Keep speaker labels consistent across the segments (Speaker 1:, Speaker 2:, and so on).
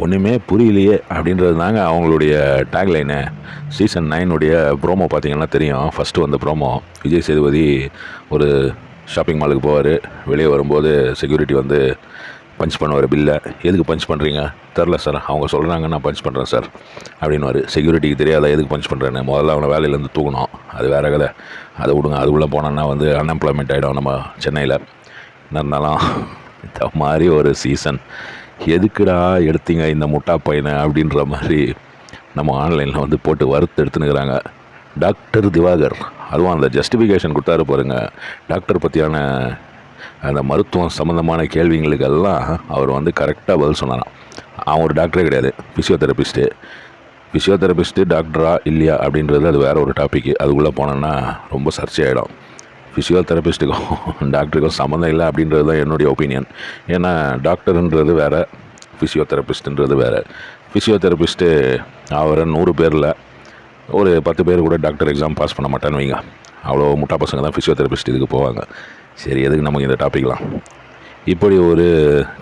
Speaker 1: ஒன்றுமே புரியலையே அப்படின்றது தாங்க அவங்களுடைய டேக்லைனு. சீசன் 9 ப்ரோமோ பார்த்தீங்கன்னா தெரியும். ஃபஸ்ட்டு வந்த ப்ரோமோ விஜய் சேதுபதி ஒரு ஷாப்பிங் மாலுக்கு போவார். வெளியே வரும்போது செக்யூரிட்டி வந்து பஞ்ச் பண்ணுவார் பில்லை. எதுக்கு பஞ்ச் பண்ணுறீங்க? தெரில சார், அவங்க சொல்கிறாங்க நான் பஞ்ச் பண்ணுறேன் சார் அப்படின்னுவார். செக்யூரிட்டிக்கு தெரியாதா எதுக்கு பஞ்ச் பண்ணுறேன்னு? முதல்ல அவனை வேலையிலேருந்து தூக்கணும், அது வேறு கதை. அதை விடுங்க. அதுக்குள்ளே போனோன்னா வந்து அன்எம்ப்ளாய்மெண்ட் ஆகிடும் நம்ம சென்னையில். என்ன இருந்தாலும் இந்த மாதிரி ஒரு சீசன் எதுக்குடா எடுத்தீங்க இந்த முட்டா பையனை அப்படின்ற மாதிரி நம்ம ஆன்லைனில் வந்து போட்டு வறுத்து எடுத்துனுக்கிறாங்க. டாக்டர் திவாகர் அதுவும் அந்த ஜஸ்டிஃபிகேஷன் கொடுத்தாரு பாருங்க. டாக்டர் பற்றியான அந்த மருத்துவம் சம்மந்தமான கேள்விங்களுக்கெல்லாம் அவர் வந்து கரெக்டாக பதில் சொன்னாராம். அவன் ஒரு டாக்டரே கிடையாது, ஃபிசியோதெரபிஸ்ட்டு டாக்டரா இல்லையா அப்படின்றது அது வேறு ஒரு டாப்பிக்கு. அதுக்குள்ளே போனோன்னா ரொம்ப சர்ச்சையாகிடும். ஃபிசியோதெரபிஸ்ட்டுக்கும் டாக்டருக்கும் சம்மந்தம் இல்லை அப்படின்றது தான் என்னுடைய ஒப்பீனியன். ஏன்னா டாக்டருன்றது வேறு, ஃபிசியோதெரபிஸ்ட்டுன்றது வேறு. ஃபிசியோதெரபிஸ்ட்டு அவரை 100 பேரில் ஒரு 10 பேர் கூட டாக்டர் எக்ஸாம் பாஸ் பண்ண மாட்டான்னு வைங்க. அவ்வளோ முட்டா பசங்க தான் ஃபிசியோதெரபிஸ்ட் இதுக்கு போவாங்க. சரி, எதுக்கு நமக்கு இந்த டாப்பிக்லாம்? இப்படி ஒரு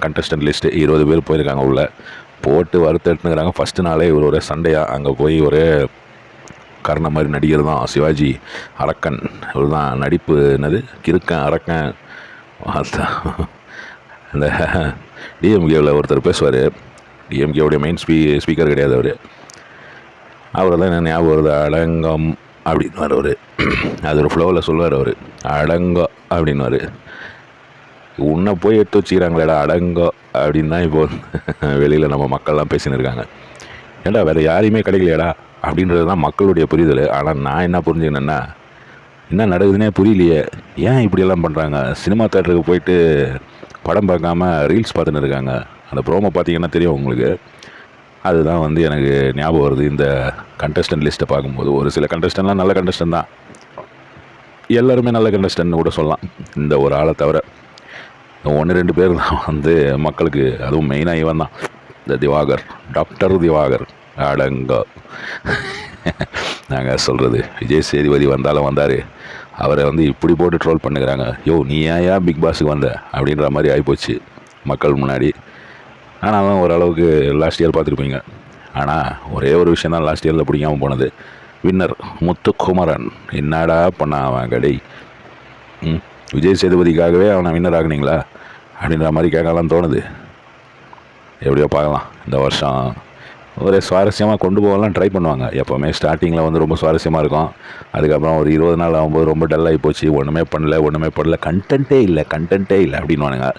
Speaker 1: கண்டஸ்டன்ட் லிஸ்ட்டு 20 பேர் போயிருக்காங்க. உள்ள போட்டு வறுத்தெடுத்துங்கிறாங்க. ஃபஸ்ட்டு நாளே இவர் ஒரு சண்டையாக அங்கே போய் ஒரு கர்ண மாதிரி நடிகர் தான் சிவாஜி அரக்கன். இவர் தான் நடிப்பு என்னது கிறுக்கன் அரக்கன். இந்த டிஎம்கேவில் ஒருத்தர் பேசுவார். டிஎம்கேவுடைய மெயின் ஸ்பீக்கர் கிடையாது அவர். அவரை தான் என்ன ஞாபகம் வருது, அடங்கம் அப்படின்வார் அவர். அது ஒரு ஃப்ளோவில் சொல்லுவார் அவர், அடங்கோ அப்படின்வார். உன்னை போய் எடுத்து வச்சுக்கிறாங்களேடா அடங்கோ அப்படின்னு தான் இப்போ வெளியில் நம்ம மக்கள்லாம் பேசின்னு இருக்காங்க. ஏண்டா வேறு யாரையுமே கிடைக்கலையாடா அப்படின்றது தான் மக்களுடைய புரிதல். ஆனால் நான் என்ன புரிஞ்சுக்கினேன்னா, என்ன நடக்குதுன்னே புரியலையே, ஏன் இப்படியெல்லாம் பண்ணுறாங்க? சினிமா தேட்டருக்கு போயிட்டு படம் பார்க்காம ரீல்ஸ் பார்த்துன்னு இருக்காங்க. அந்த ப்ரோமோ பார்த்தீங்கன்னா தெரியும் உங்களுக்கு. அதுதான் வந்து எனக்கு ஞாபகம் வருது இந்த கண்டஸ்டன்ட் லிஸ்ட்டை பார்க்கும்போது. ஒரு சில கண்டஸ்டன்ட்லாம் நல்ல கண்டஸ்டன்ட் தான், எல்லாருமே நல்ல கண்டஸ்டன்ட்னு கூட சொல்லலாம், இந்த ஒரு ஆளை தவிர. 1-2 பேர் தான் வந்து மக்களுக்கு, அதுவும் மெயினாக இவன் தான், இந்த திவாகர், டாக்டர் திவாகர். அடங்கோ நாங்கள் சொல்கிறது, விஜய் சேதுபதி வந்தாலும் வந்தார், அவரை வந்து இப்படி போட்டு ட்ரோல் பண்ணுகிறாங்க. யோ நீ ஏன் பிக் பாஸுக்கு வந்த அப்படின்ற மாதிரி ஆகிப்போச்சு மக்கள் முன்னாடி. ஆனாலும் ஓரளவுக்கு லாஸ்ட் இயர் பார்த்துருப்பீங்க. ஆனால் ஒரே ஒரு விஷயம் தான் லாஸ்ட் இயரில் பிடிக்காமல் போனது, வின்னர் முத்துக்குமரன். என்னடா பண்ணான் அவன் கடை? விஜய் சேதுபதிக்காகவே அவனை வின்னர் ஆகுனீங்களா அப்படின்ற மாதிரி கேட்கலாம் தோணுது. எப்படியோ பார்க்கலாம். இந்த வருஷம் ஒரு சுவாரஸ்யமாக கொண்டு போகலாம் ட்ரை பண்ணுவாங்க. எப்போவுமே ஸ்டார்டிங்கில் வந்து ரொம்ப சுவாரஸ்யமாக இருக்கும். அதுக்கப்புறம் ஒரு 20 நாள் ஆகும்போது ரொம்ப டல்லாகி போச்சு, ஒன்றுமே பண்ணல, கண்டென்ட்டே இல்லை அப்படின்வானுங்க.